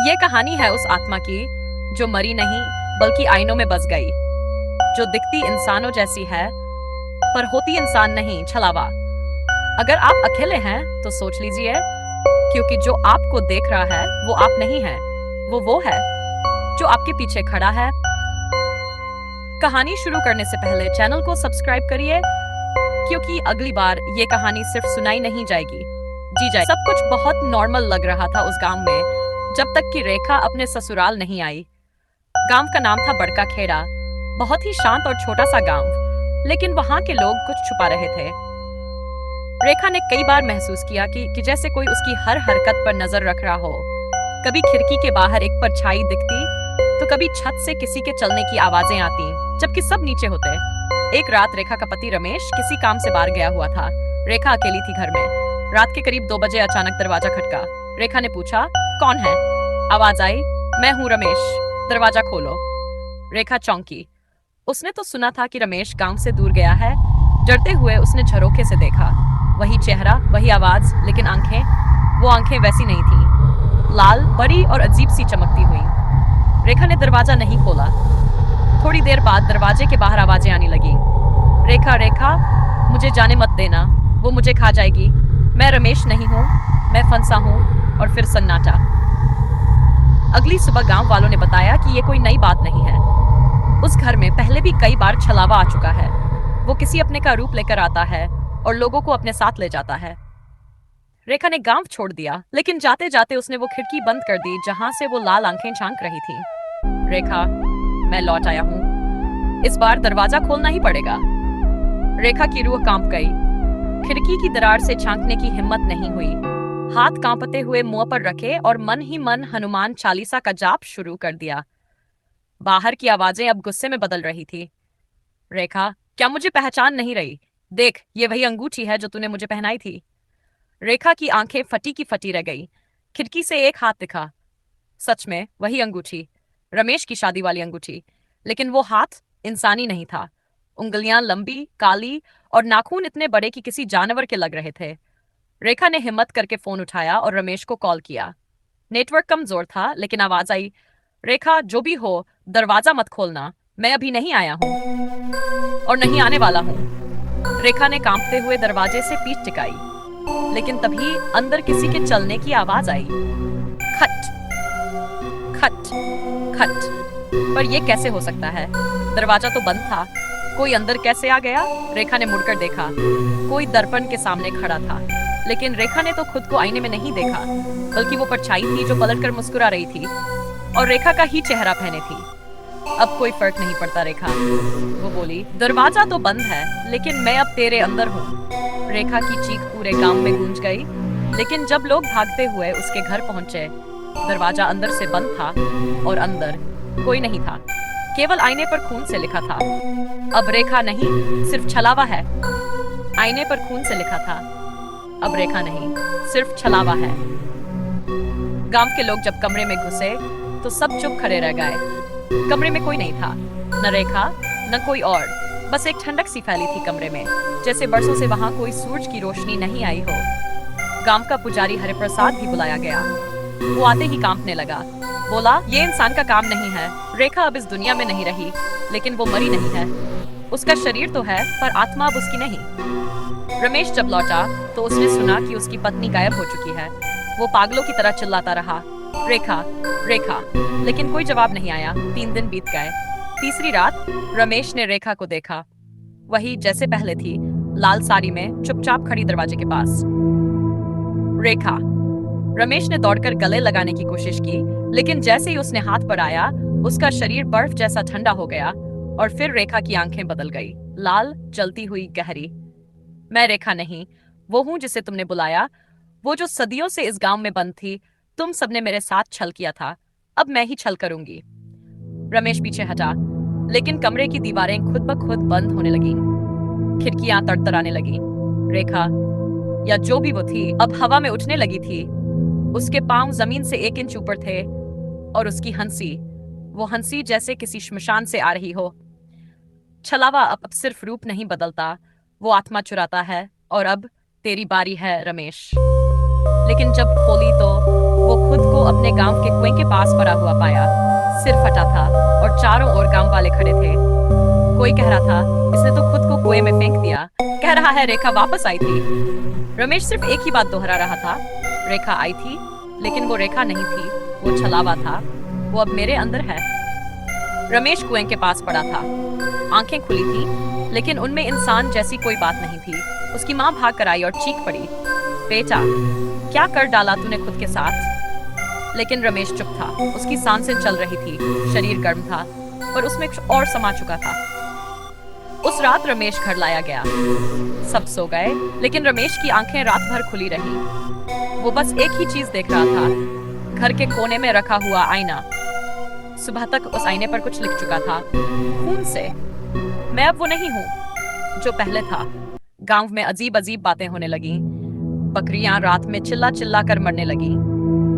ये कहानी है उस आत्मा की जो मरी नहीं बल्कि आईनों में बस गई, जो दिखती इंसानों जैसी है पर होती इंसान नहीं, छलावा। अगर आप अकेले हैं तो सोच लीजिए, क्योंकि जो आपको देख रहा है वो आप नहीं है, वो है जो आपके पीछे खड़ा है। कहानी शुरू करने से पहले चैनल को सब्सक्राइब करिए, क्योंकि अगली बार ये कहानी सिर्फ सुनाई नहीं जाएगी, जी जाए। सब कुछ बहुत नॉर्मल लग रहा था उस गांव में, जब तक कि रेखा अपने ससुराल नहीं आई। गांव का नाम था बड़का खेड़ा, बहुत ही शांत और छोटा सा गांव, लेकिन वहां के लोग कुछ छुपा रहे थे। रेखा ने कई बार महसूस किया कि जैसे कोई उसकी हर हरकत पर नजर रख रहा हो। कभी खिड़की के बाहर एक परछाई दिखती, तो कभी छत से किसी के चलने की आवाजें आती, जबकि सब नीचे होते। एक रात रेखा का पति रमेश किसी काम से बाहर गया हुआ था। रेखा अकेली थी घर में। रात के करीब 2 बजे अचानक दरवाजा खटका। रेखा ने पूछा, कौन है? आवाज आई, मैं हूँ रमेश, दरवाजा खोलो। रेखा चौंकी। उसने तो सुना था कि रमेश गांव से दूर गया है। डरते हुए उसने झरोखे से देखा, वही चेहरा, वही आवाज, लेकिन वो आंखें वैसी नहीं थी, लाल, बड़ी और अजीब सी चमकती हुई। रेखा ने दरवाजा नहीं खोला। थोड़ी देर बाद दरवाजे के बाहर आवाजें आने लगी। रेखा, रेखा, मुझे जाने मत देना, वो मुझे खा जाएगी। मैं रमेश नहीं हूँ, मैं फंसा हूँ। और फिर सन्नाटा। अगली सुबह गांव वालों ने बताया कि ये कोई नई बात नहीं है। उस घर में पहले भी कई बार छलावा आ चुका है। वो किसी अपने का रूप लेकर आता है और लोगों को अपने साथ ले जाता है। रेखा ने गांव छोड़ दिया, लेकिन जाते जाते उसने वो खिड़की बंद कर दी जहां से वो लाल आंखें झांक रही थी। रेखा, मैं लौट आया हूँ, इस बार दरवाजा खोलना ही पड़ेगा। रेखा की रूह कांप गई। खिड़की की दरार से झांकने की हिम्मत नहीं हुई। हाथ कांपते हुए मुंह पर रखे और मन ही मन हनुमान चालीसा का जाप शुरू कर दिया। बाहर की आवाजें अब गुस्से में बदल रही थी। रेखा, क्या मुझे पहचान नहीं रही? देख, ये वही अंगूठी है जो तूने मुझे पहनाई थी। रेखा की आंखें फटी की फटी रह गई। खिड़की से एक हाथ दिखा। सच में वही अंगूठी, रमेश की शादी वाली अंगूठी, लेकिन वो हाथ इंसानी नहीं था। उंगलियां लंबी, काली और नाखून इतने बड़े कि किसी जानवर के लग रहे थे। रेखा ने हिम्मत करके फोन उठाया और रमेश को कॉल किया। नेटवर्क कमजोर था, लेकिन आवाज आई, रेखा, जो भी हो, दरवाजा मत खोलना, मैं अभी नहीं आया हूँ और नहीं आने वाला हूँ। रेखा ने कांपते हुए दरवाजे से पीठ टिकाई, लेकिन तभी अंदर किसी के चलने की आवाज आई। खट खट खट। पर यह कैसे हो सकता है? दरवाजा तो बंद था, कोई अंदर कैसे आ गया? रेखा ने मुड़कर देखा। कोई दर्पण के सामने खड़ा था, लेकिन रेखा ने तो खुद को आईने में नहीं देखा, बल्कि वो परछाई थी जो पलटकर मुस्कुरा रही थी और रेखा का ही चेहरा पहने थी। अब कोई फर्क नहीं पड़ता रेखा, वो बोली, दरवाजा तो बंद है, लेकिन मैं अब तेरे अंदर हूँ। रेखा की चीख पूरे गांव में गूंज गई, लेकिन जब लोग भागते हुए उसके घर पहुंचे, दरवाजा अंदर से बंद था और अंदर कोई नहीं था, केवल आईने पर खून से लिखा था। अब रेखा नहीं, सिर्फ छलावा है। आईने पर खून से लिखा था, अब रेखा नहीं, सिर्फ छलावा है। गांव के लोग जब कमरे में घुसे तो सब चुप खड़े रह गए। कमरे में कोई नहीं था, न रेखा न कोई और, बस एक ठंडक सी फैली थी कमरे में, जैसे बरसों से वहां कोई सूरज की रोशनी नहीं आई हो। गांव का पुजारी हरिप्रसाद भी बुलाया गया। वो आते ही कांपने लगा, बोला, ये इंसान का काम नहीं है। रेखा अब इस दुनिया में नहीं रही, लेकिन वो मरी नहीं है। उसका शरीर तो है, पर आत्मा अब उसकी नहीं। रमेश जब लौटा तो उसने सुना कि उसकी पत्नी गायब हो चुकी है। वो पागलों की तरह चिल्लाता रहा, रेखा, रेखा, लेकिन कोई जवाब नहीं आया। 3 दिन बीत गए। तीसरी रात रमेश ने रेखा को देखा, वही जैसे पहले थी, लाल साड़ी में चुपचाप खड़ी दरवाजे के पास। रेखा। रमेश ने दौड़कर गले लगाने की कोशिश की, लेकिन जैसे ही उसने हाथ बढ़ाया, उसका शरीर बर्फ जैसा ठंडा हो गया और फिर रेखा की आंखें बदल गई, लाल, जलती हुई, गहरी। मैं रेखा नहीं, वो हूं जिसे तुमने बुलाया, वो जो सदियों से इस गांव में बंद थी। तुम सबने मेरे साथ छल किया था, अब मैं ही छल करूंगी। रमेश पीछे हटा, लेकिन कमरे की दीवारें खुद ब खुद बंद होने लगी, खिड़कियां तड़तड़ाने लगी। रेखा, या जो भी वो थी, अब हवा में उठने लगी थी। उसके पांव जमीन से 1 इंच ऊपर थे और उसकी हंसी, वो हंसी जैसे किसी श्मशान से आ रही हो। छलावा अब सिर्फ रूप नहीं बदलता, वो आत्मा चुराता है। और अब तेरी बारी है रमेश। लेकिन जब खोली तो वो वो खुद को अपने गांव के कुएं के पास पड़ा हुआ पाया। सिर फटा था और चारों ओर गांव वाले खड़े थे। कोई कह रहा था, इसने तो खुद को कुएं में फेंक दिया। कह रहा है, रेखा वापस आई थी। रमेश सिर्फ एक ही बात दोहरा रहा था, रेखा आई थी, लेकिन वो रेखा नहीं थी, वो छलावा था। वो अब मेरे अंदर है। रमेश कुएं के पास पड़ा था। आंखें खुली थी, लेकिन उनमें इंसान जैसी कोई बात नहीं थी। उसकी माँ भाग कर आई और चीख पड़ी, बेटा, क्या कर डाला तूने खुद के साथ? लेकिन रमेश चुप था। उसकी सांसें चल रही थी, शरीर गर्म था, पर उसमें कुछ और समा चुका था। उस रात रमेश घर लाया गया। सब सो गए, लेकिन रमेश की आंखें रात भर खुली रही। वो बस एक ही चीज देख रहा था, घर के कोने में रखा हुआ आईना। सुबह तक उस आईने पर कुछ लिख चुका था, खून से। मैं अब वो नहीं हूँ जो पहले था। गांव में अजीब अजीब बातें होने लगी। बकरियां रात में चिल्ला चिल्ला कर मरने लगी।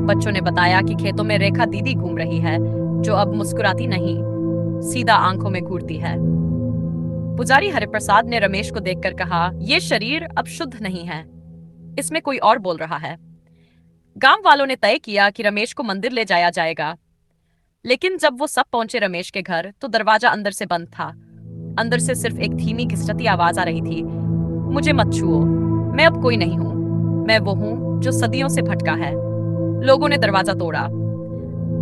बच्चों ने बताया कि खेतों में रेखा दीदी घूम रही है, जो अब मुस्कुराती नहीं, सीधा आंखों में घूरती है। पुजारी हरिप्रसाद ने रमेश को देखकर कहा, ये शरीर अब शुद्ध नहीं है, इसमें कोई और बोल रहा है। गांव वालों ने तय किया कि रमेश को मंदिर ले जाया जाएगा। लेकिन जब वो सब पहुंचे रमेश के घर, तो दरवाजा अंदर से बंद था। अंदर से सिर्फ एक धीमी घिसटती आवाज आ रही थी, मुझे मत छुओ, मैं अब कोई नहीं हूं, मैं वो हूं जो सदियों से भटका है। लोगों ने दरवाजा तोड़ा।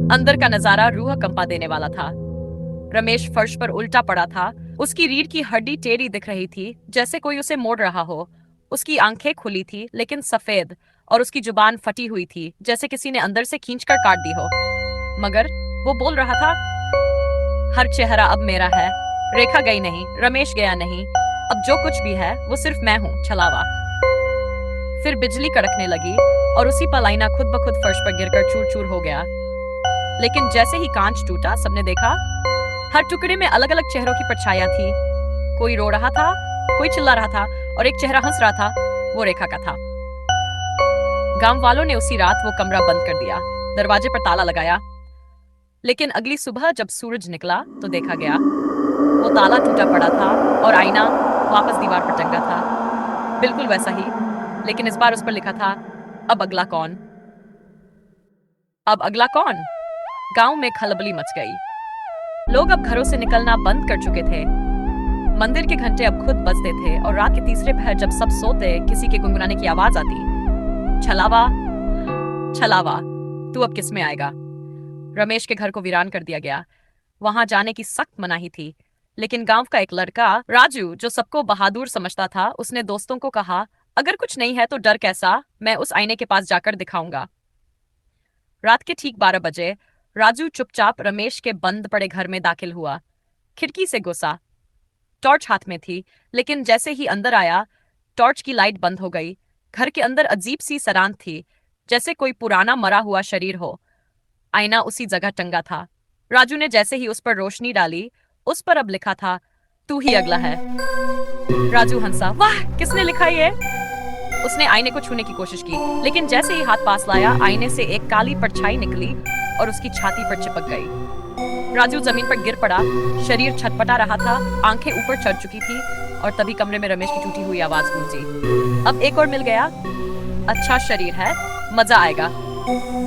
अंदर का नजारा रूह कंपा देने वाला था। रमेश फर्श पर उल्टा पड़ा था। उसकी रीढ़ की हड्डी टेढ़ी दिख रही थी, जैसे कोई उसे मोड़ रहा हो। उसकी आंखें खुली थी, लेकिन सफेद, और उसकी जुबान फटी हुई थी, जैसे किसी ने अंदर से खींचकर काट दी हो। मगर वो बोल रहा था, हर चेहरा अब मेरा है। रेखा गई नहीं, रमेश गया नहीं, अब जो कुछ भी है वो सिर्फ मैं हूं, छलावा। फिर बिजली कड़कने लगी और उसी पल आईना खुद ब खुद फर्श पर गिरकर चूर चूर हो गया। लेकिन जैसे ही कांच टूटा, सबने देखा, हर टुकड़े में अलग अलग चेहरों की परछाइयां थी। कोई रो रहा था, कोई चिल्ला रहा था, और एक चेहरा हंस रहा था। वो रेखा का था। गांव वालों ने उसी रात वो कमरा बंद कर दिया, दरवाजे पर ताला लगाया। लेकिन अगली सुबह जब सूरज निकला, तो देखा गया वो ताला टूटा पड़ा था और आईना वापस दीवार पर टंगा था, बिल्कुल वैसा ही। लेकिन इस बार उस पर लिखा था, अब अगला कौन? अब अगला कौन? गांव में खलबली मच गई। लोग अब घरों से निकलना बंद कर चुके थे। मंदिर के घंटे अब खुद बजते थे, और रात के तीसरे पहर जब सब सोते, किसी के गुनगुनाने की आवाज आती, छलावा, छलावा, तू अब किस में आएगा? रमेश के घर को वीरान कर दिया गया। वहां जाने की सख्त मनाही थी। लेकिन गांव का एक लड़का, राजू, जो सबको बहादुर समझता था, उसने दोस्तों को कहा, अगर कुछ नहीं है तो डर कैसा, मैं उस आईने के पास जाकर दिखाऊंगा। रात के ठीक 12 बजे राजू चुपचाप रमेश के बंद पड़े घर में दाखिल हुआ। खिड़की से घुसा। टॉर्च हाथ में थी, लेकिन जैसे ही अंदर आया, टॉर्च की लाइट बंद हो गई। घर के अंदर अजीब सी सरांत थी, जैसे कोई पुराना मरा हुआ शरीर हो। आईना उसी जगह टंगा था। राजू ने जैसे ही उस पर रोशनी डाली, उस पर अब लिखा था, तू ही अगला है। राजू हंसा, वाह, किसने लिखा ये? उसने आईने को छूने की कोशिश की, लेकिन जैसे ही हाथ पास लाया, आईने से एक काली परछाई निकली और उसकी छाती पर चिपक गई। राजू जमीन पर गिर पड़ा। शरीर छटपटा रहा था, आंखें ऊपर चढ़ चुकी थी, और तभी कमरे में रमेश की टूटी हुई आवाज गूंजी, अब एक और मिल गया। अच्छा शरीर है, मजा आएगा।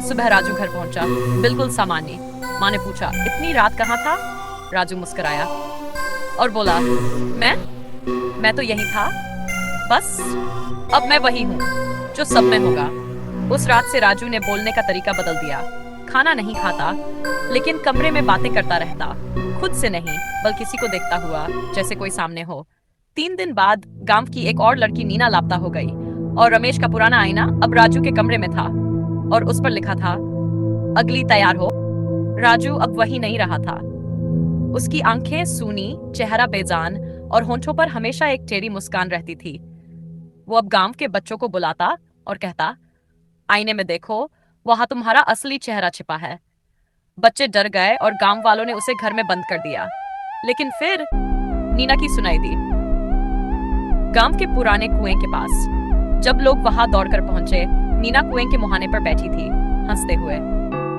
सुबह राजू घर पहुंचा, बिल्कुल सामान्य। माँ ने पूछा, इतनी रात कहाँ था? राजू मुस्कुराया और बोला, मैं तो यही था, बस अब मैं वही हूँ जो सब में होगा। उस रात से राजू ने बोलने का तरीका बदल दिया। खाना नहीं खाता, लेकिन कमरे में बातें करता रहता, खुद से नहीं, बल्कि किसी को देखता हुआ, जैसे कोई सामने हो। 3 दिन बाद गांव की एक और लड़की नीना लापता हो गई, और रमेश का पुराना आईना अब राजू के कमरे में था, और उस पर लिखा था, अगली तैयार हो। राजू अब वही नहीं रहा था। उसकी आंखें सूनी, चेहरा बेजान, और होंठों पर हमेशा एक टेढ़ी मुस्कान रहती थी। वो अब गांव के बच्चों को बुलाता और कहता, आईने में देखो, वहां तुम्हारा असली चेहरा छिपा है। बच्चे डर गए और गांव वालों ने उसे घर में बंद कर दिया। लेकिन फिर नीना की सुनाई दी, गांव के पुराने कुएं के पास। जब लोग वहां दौड़कर पहुंचे, नीना कुएं के मुहाने पर बैठी थी, हंसते हुए।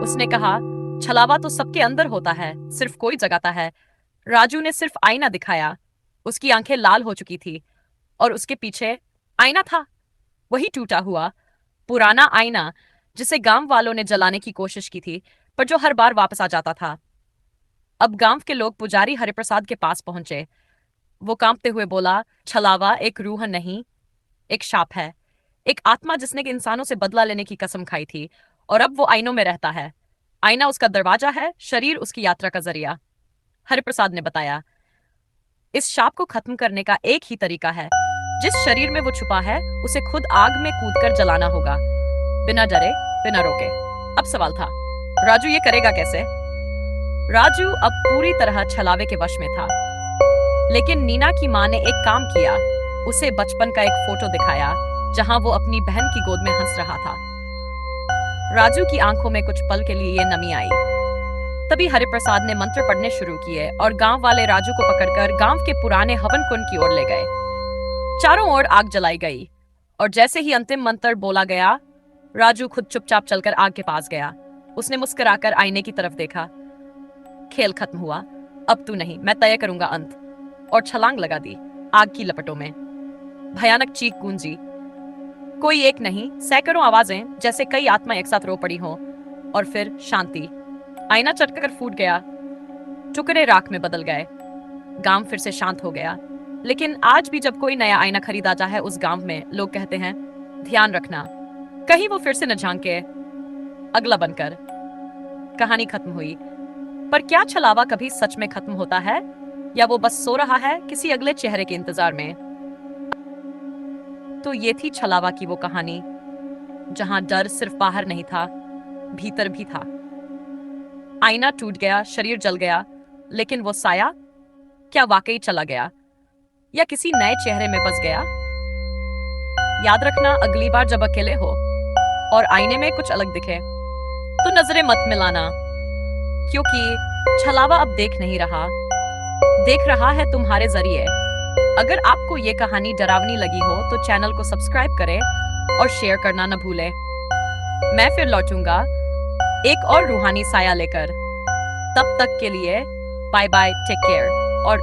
उसने कहा, छलावा तो सबके अंदर होता है, सिर्फ कोई जगाता है। राजू ने सिर्फ आईना दिखाया। उसकी आंखें लाल हो चुकी थी, और उसके पीछे आईना था, वही टूटा हुआ पुराना आईना, जिसे गांव वालों ने जलाने की कोशिश की थी, पर जो हर बार वापस आ जाता था। अब गांव के लोग पुजारी हरिप्रसाद के पास पहुंचे। वो कांपते हुए बोला, छलावा एक रूह नहीं, एक शाप है। एक आत्मा जिसने कि इंसानों से बदला लेने की कसम खाई थी, और अब वो आईनों में रहता है। आईना उसका दरवाजा है, शरीर उसकी यात्रा का जरिया। हरिप्रसाद ने बताया, इस शाप को खत्म करने का एक ही तरीका है। जिस शरीर में वो छुपा है, उसे खुद आग में कूदकर जलाना होगा, बिना डरे, बिना रोके। अब सवाल था, राजू ये करेगा कैसे? राजू अब पूरी तरह छलावे के वश में था। लेकिन नीना की मां ने एक काम किया। उसे बचपन का एक फोटो दिखाया, जहां वो अपनी बहन की गोद में हंस रहा था। राजू की आंखों में कुछ पल के लिए नमी आई। तभी हरिप्रसाद ने मंत्र पढ़ने शुरू किए और गांव वाले राजू को पकड़कर गांव के पुराने हवन कुंड की ओर ले गए। चारों ओर आग जलाई गई, और जैसे ही अंतिम मंत्र बोला गया, राजू खुद चुपचाप चलकर आग के पास गया। उसने मुस्कुराकर आईने की तरफ देखा। खेल खत्म हुआ, अब तू नहीं, मैं तय करूंगा अंत। और छलांग लगा दी आग की लपटों में। भयानक चीख गूंजी। कोई एक नहीं, सैकड़ों आवाजें, जैसे कई आत्मा एक साथ रो पड़ी हों। और फिर शांति। आईना चटकर फूट गया, टुकड़े राख में बदल गए। गांव फिर से शांत हो गया। लेकिन आज भी जब कोई नया आईना खरीदा जाता है उस गांव में, लोग कहते हैं, ध्यान रखना, कहीं वो फिर से न झांके। अगला बनकर कहानी खत्म हुई। पर क्या छलावा कभी सच में खत्म होता है, या वो बस सो रहा है किसी अगले चेहरे के इंतजार में? तो ये थी छलावा की वो कहानी, जहां डर सिर्फ बाहर नहीं था, भीतर भी था। आईना टूट गया, शरीर जल गया, लेकिन वो साया, क्या वाकई चला गया, या किसी नए चेहरे में बस गया? याद रखना, अगली बार जब अकेले हो और आईने में कुछ अलग दिखे, तो नजरें मत मिलाना, क्योंकि छलावा अब देख नहीं रहा, देख रहा है तुम्हारे जरिए। अगर आपको ये कहानी डरावनी लगी हो तो चैनल को सब्सक्राइब करें और शेयर करना न भूलें। मैं फिर लौटूंगा एक और रूहानी साया लेकर। तब तक के लिए बाय बाय, टेक केयर। और